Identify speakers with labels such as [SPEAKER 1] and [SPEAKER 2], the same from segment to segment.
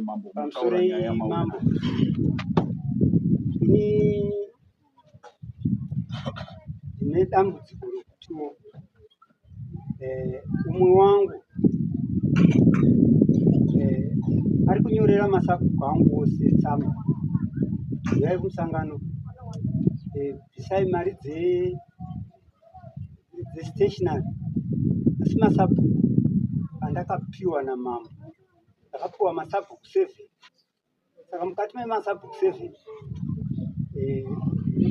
[SPEAKER 1] mambo
[SPEAKER 2] pamusoro mambo ini ndine dambudziko rokuti umwe wangu ari kunyorera masabhuku angu ose tsamba yai kumusangano bvisai mari dzestationary asi masabhuku andakapiwa namambo ndakapiwa masabhuku 7 saka mukati memasabhuku 7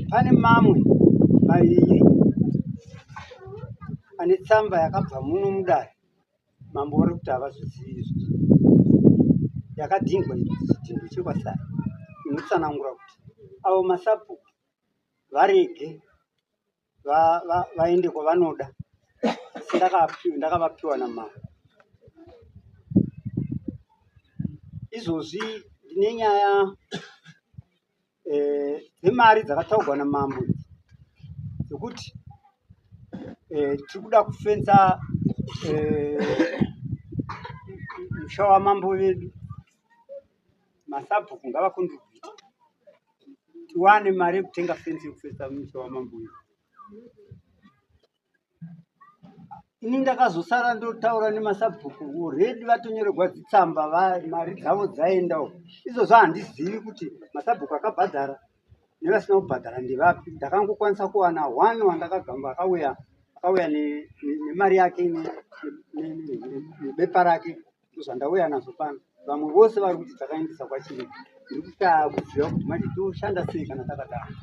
[SPEAKER 2] pane mamwe mairi ane tsamba yakabva muno mudare mambo vari kuti havazvizivi izvozvo yakadhingwa chidhindo chekwasara inotsanangura kuti avo masabhuku varege vaende kwavanoda asi ndakavapiwa namambo. Izvozvi ndine nyaya dzemari dzakataurwa namambo dzekuti tiri kuda kufenza musha wamambo vedu. Masabhuku ngavakontribhute tiwane mari yekutenga fenzi yekufenza musha wamambo vedu. Ini ndakazosara ndotaura nemasabhuku already vatonyorerwa dzitsamba mari dzavo dzaendawo. Izvozvo handizivi kuti masabhuku akabhadhara nevasina kubhadhara ndevapi. Ndakangokwanisa kuwana 1 wandakagamba akauya nemari yake nebepa rake ndozvandauya nazvo pano. Vamwe vose vari kuti dzakaendesa kwachiri. Ndiri kushaya kuziva kuti mati toshanda sei kana takadaro.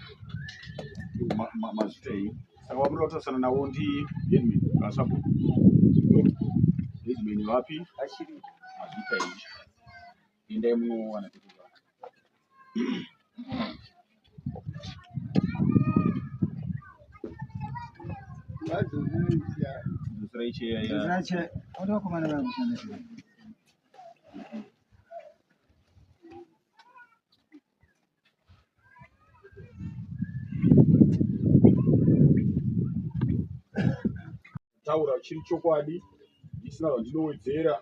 [SPEAKER 1] Mazitei saka wamuda kutarisana nawo ndi Edmund kasabhuku Edmund vapi
[SPEAKER 2] achiri
[SPEAKER 1] mazita izvi endai munowana kuti taura chiri chokwadi isina zvandinowedzera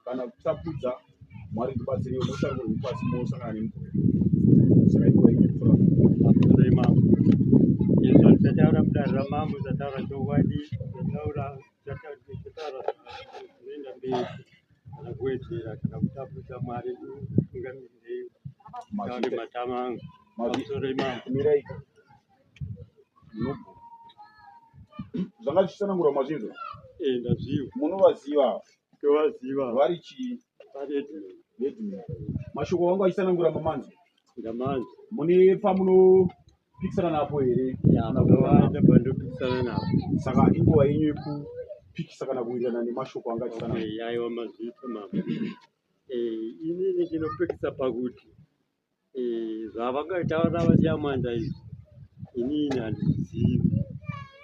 [SPEAKER 1] kana kutapudza. Mwari ndibatsire musango ripasi mosangana nemukuru saka ikoitora
[SPEAKER 3] mambo izvo tataura mudare ramambo tataura chokwadi tataura zvinoenda mberi kana kuwedzera kana kutapudza mwari ungamirei taure matama angu pamusoro imambo
[SPEAKER 1] miraika zvanga zvichisanangura mazvinzo
[SPEAKER 3] ndaziva
[SPEAKER 1] munovaziva
[SPEAKER 3] tovaziva
[SPEAKER 1] vari chii Edmund mashoko wangu achisanangura mamanzi
[SPEAKER 3] ndamanzi
[SPEAKER 1] mune pamunopikisana napo here
[SPEAKER 3] yakawanda pandopikisana napo
[SPEAKER 1] saka inguva yenyu yekupikisa kana kuwirirana nemashoko anga achisanangura
[SPEAKER 3] yaiwa mazita mambo inini ndinopikisa pakuti zvavangaitaura vachiyamanda izvi inini handizivi.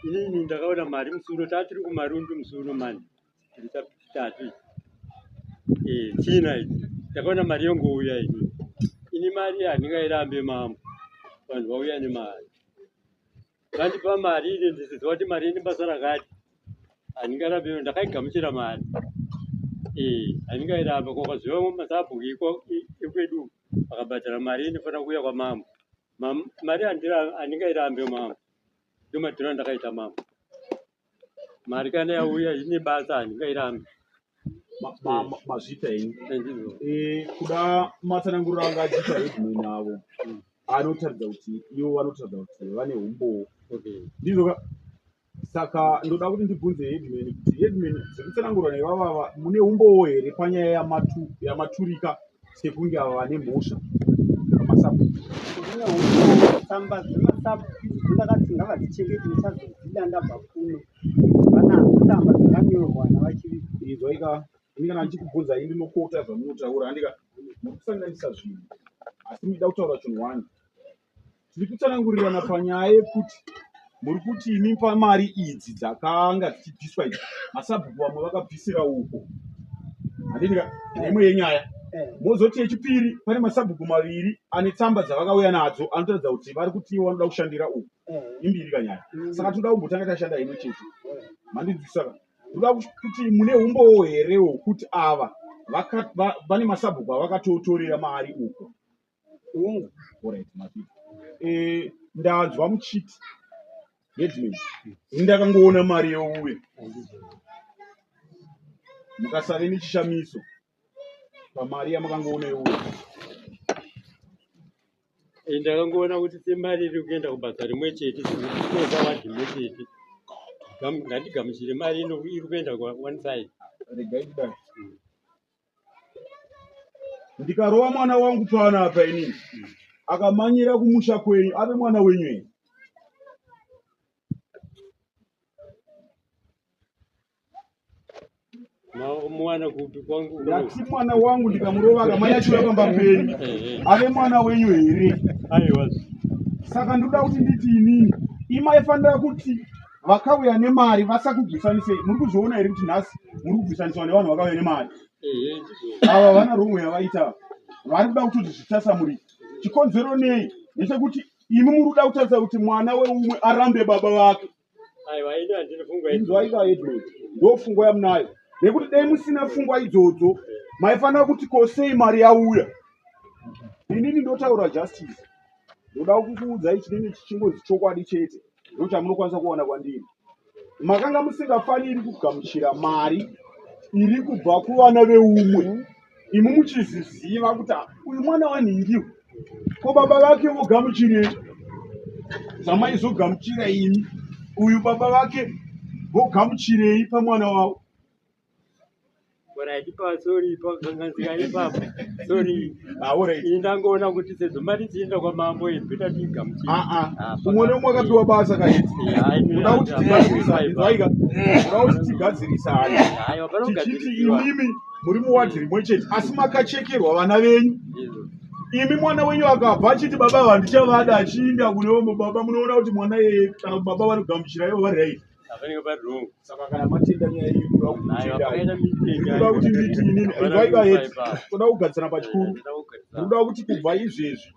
[SPEAKER 3] Inini ndakaona mari musuro tatiri kumarundu musuro mani tiri tatu china idzi ndakaona mari yongouya ini. Ini mari handingairambe mambo vanhu vauya nemari vandipa mari ine ndisiziva kuti mari ine basa rakati handingarambe ndakaigamuchira mari handingairambe kwakaziva masabhuku ekwedu akabhadhara mari inofanira kuuya kwamambo. Mari handingairambe mambo ndomadhira ndakaita mambo. Mari kana yauya ine basa handingairambe.
[SPEAKER 1] Mazvita henyu kuda matsananguriro anga achiita Edmund navo anotaridza kuti ivo vanotaridza kuti vane umbowo ndizvo. Saka ndoda kuti ndibvunze Edmund kuti Edmund zvekutsanangurwa nevavava mune umbowo here panyaya yamaturika sekunge ava vane mhosva namasabhuku?
[SPEAKER 2] Mune umbowo tsamba dzemasabhuku dzakati ngavadzichengete nechazodzida ndabva kuno vanadzo tsamba dzakanyorwa navachiri
[SPEAKER 1] izvaika ndingana ndichikubvunza ini nokota zvamunotaura handika mukusanganisa zvinhu asi muchida kutaura chinhu 1 tiri kutsanangurirana panyaya yekuti muri kuti imi pamari idzi dzakanga dzichibviswa idzi masabhuku vamwe vakabvisira uko handindika imwe yenyaya mozoti yechipiri pane masabhuku maviri ane tsamba dzavakauya nadzo anotaridza kuti vari kuti ivo vanoda kushandira uku imbiri kanyaya. Saka toda kumbotanga tashanda imwe chete mandidzisaka toda kuti mune umbowo here hwokuti ava vane masabhuku avakatotorera mari uko. Alright, ndanzwa muchiti headman ndakangoona mari youye mukasave nechishamiso pamari yamukangoona youye.
[SPEAKER 3] Ndakangoona kuti semari iri kuenda kubasa rimwe chete sezvinoza wadhi rimwe chete ngatigamuchire mari iri kuenda one side.
[SPEAKER 1] Regai kudai ndikarova mwana wangu pana apa inini akamanyira kumusha kwenyu ave mwana wenyu here.
[SPEAKER 3] Mwana kupi kwangu?
[SPEAKER 1] Ndati mwana wangu ndikamurova akamanya chiva pamba penyu ave mwana wenyu here.
[SPEAKER 3] Aiwa.
[SPEAKER 1] Saka ndoda kuti nditi inini imaifanira kuti vakauya nemari vasakubvisanisei. Muri kuzviona here kuti nhasi muri kubvisaniswa nevanhu vakauya nemari. Ava vana romwe yavaita vari kuda kuti zvitasamurike. Chikonzero nei ndechekuti imi muri kuda kutarisa kuti mwana weumwe arambe baba vake.
[SPEAKER 3] Aiwa, ine handinofunga
[SPEAKER 1] Inzwaika Edward, ndo pfungwa yamunayo. Nekuti dai musina pfungwa idzodzo maifanira kuti kosei mari yauya. Inini ndotaura justice. Ndoda kukuudzai chinenge chichingozi chokwadi chete. Ndo chamunokwanisa kuona kwandiri. Makanga musingafaniri kugamuchira mari iri kubva kuvana veumwe. Imi muchiziziva kuti uyu mwana wanhingiwa. Ko baba vake vogamuchirei? Zamaizogamuchira imi. Uyu baba vake vogamuchirei pamwana wavo?
[SPEAKER 3] Sorry, sorry. Indangoona kuti sezvo mari dzienda kwamambo ibvita tigamuchira.
[SPEAKER 1] Umwe neumwe akapiwa basa kaiti. Uda kuti tigadzirisane. Tichiti imimi muri muwadhi rimwe chete asi makachekerwa vana venyu. Imi mwana wenyu akabva achiti baba vandichavada achiinda kune vamwe baba munoona kuti mwana yeye kana baba vanogamuchira ivo vari right. Saka kana matenda nyaya iyi kuda kuti nditi inini Zvaika heti kuda kugadzira pachikuru. Ndoda kuti kubva izvezvi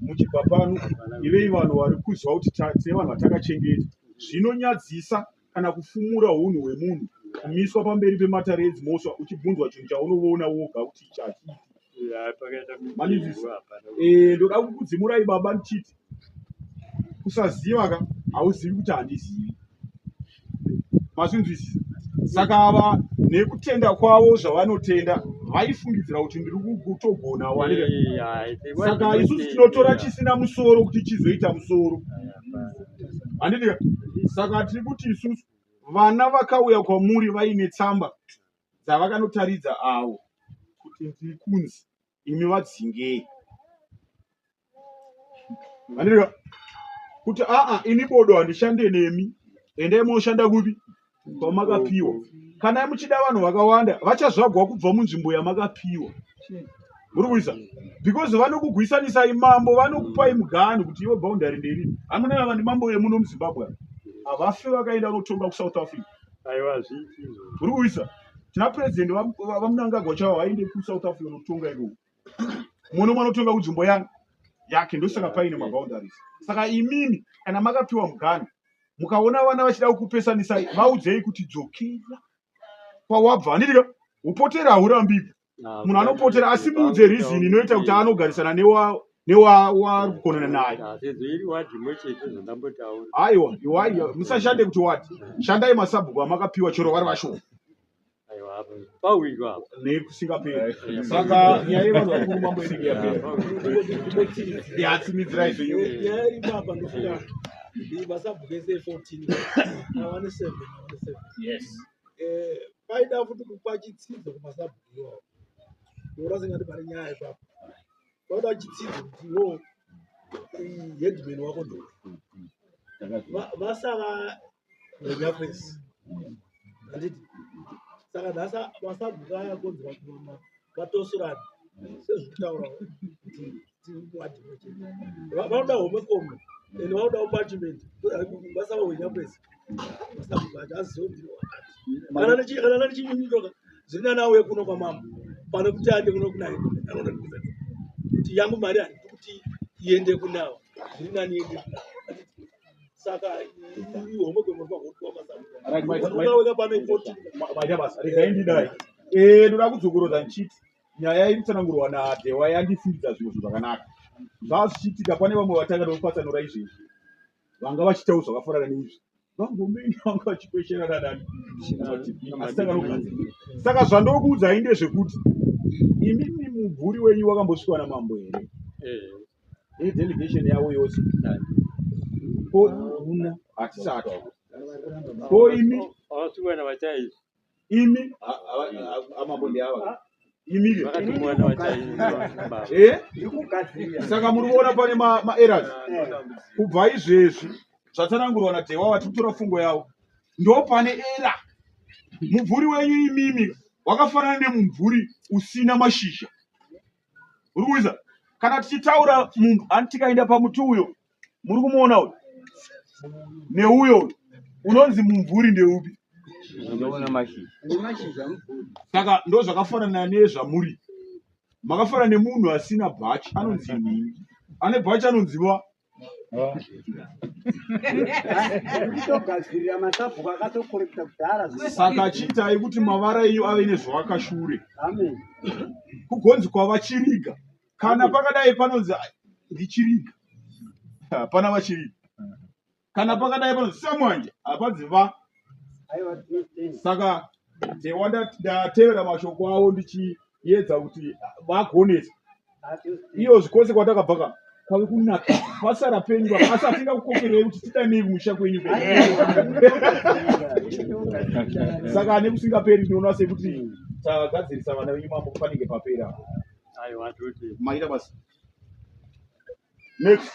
[SPEAKER 1] muchibva pano ivei vanhu vari kuziva kuti tine vanhu vatakachengeta. Zvinonyadzisa kana kufumura unhu hwemunhu kumiswa pamberi pematare edzimosva uchibvunzwa chinhu chaunoona woga kuti chachii. Ndoda kukudzimurai baba ndichiti kusaziva ka hauzivi kuti handizivi. Masinzwisisa. Saka ava nekutenda kwavo zvavanotenda vaifungidzira kuti ndiri kutogona wanire. Saka isusu tinotora chisina musoro kuti chizoita musoro. Handiti. Saka tiri kuti isusu vana vakauya kwamuri vaine tsamba dzavakanotaridza avo kuti ndiri kunzi imi vadzingei. Handiti. Kuti ini bodo handishande nemi. Endai munoshanda kupi? Kwamakapiwa. Kana muchida vanhu vakawanda vachazvagwa kubva munzvimbo yamakapiwa. Muri kuisa? Because vanokugwisanisai mambo, vanokupai muganhu kuti iwe boundary nderi. Hamuna vanhu ndi mambo yemuno muZimbabwe. Avafe vakaenda kunotonga kuSouth Africa.
[SPEAKER 3] Aiwa zviti.
[SPEAKER 1] Muri kuisa? Tina president vamunangagwa chavo vaende kuSouth Africa kunotonga iko. Muno manotonga kunzvimbo yake ndosaka paine maboundaries. Saka imini kana makapiwa muganhu mukaona vana vachida kukupesanisai vaudzei kuti dzokera kwawabva. Handiti. Upotera haurambipo. Munhu anopotera asi muudze reason inoita kuti anogarisana newa kugonana naye. Aiwa, iwai musashande kuti wati. Shandai masabhuku amakapiwa chero vari vashoma. Nekusingaperi. Saka nyaya yevanhu vakuru mambo inenge yapera. Yatsimidzirai zvenyu.
[SPEAKER 4] Masabhuku ese 14 awane 7.
[SPEAKER 1] Yes.
[SPEAKER 4] Paida futi kupa chitsidzo kumasabhuku iwawo. Ndorasingati pari nyaya ipapo. Paida chitsidzo kuti iwo headman wako ndo. Vasava nenyafesi. Handiti. Saka nhasa masabhuku aya konzera kuti vatosurana. Sezvitaura kuti tiwadhi weche. Vanoda home komwe. And how do apartment? Basa wenyapesi. Basa kubaja azondiro wakati. Kana chinyunyuka. Zina nawe kuno kwa mama. Pana kuti ande kuno kunaye. Anoda kuza. Kuti yangu mari andi kuti iende kunawo. Zina niende kunawo. Saka iwe homwe kwa kwa basa.
[SPEAKER 1] Right, my basa. Regaindi dai. ndoda kudzokorodza nchiti nyaya irikutsanangurwa naDhewa yandifundidza zvinhu zvakanaka. Zvazvichiitika pane vamwe vatanga nokupatsanura izvezvi vanga vachitawo zvakafanana neizvi vangomenya vanga vachikwesherana nani saka zvandokuudzai ndezvekuti imimi mumvuri wenyu wakambosvikwa namambo here delegation yavo yose una hatisati ko imi imi amambo ndeava imi saka muri kuona pane maerrors kubva izvezvi zvatsanangurwa naDhewa vati kutora fungo yavo ndo pane era. Mumvuri wenyu imimi wakafanana nemumvuri usina mashizha. Uri kuisa kana tichitaura munhu tikaenda pamuti uyo muri kumuona uyu neuyo unonzi mumvuri ndeupi? Saka ndo zvakafanana nezvamuri makafanana nemunhu asina bhachi anonzi nini, ane bhachi anonziwa saka achiitai kuti mavara enyu ave nezvawakashure kugonzi kwava chiriga. Kana pakadai panonzi ndichiriga hapana vachiriga, kana pakadai panonzi samwanje hapadziva. Saka Dhewa ndatevera mashoko avo ndichiedza kuti vagonesa iyo zvikose kwatakabva kwave kunaka pasara penyu asi hatinga kukokerei kuti tidanei kumusha kwenyu saka nekusingaperi ndinoona sekuti tagadzirisa vana venyu mambo panenge papera maita basi next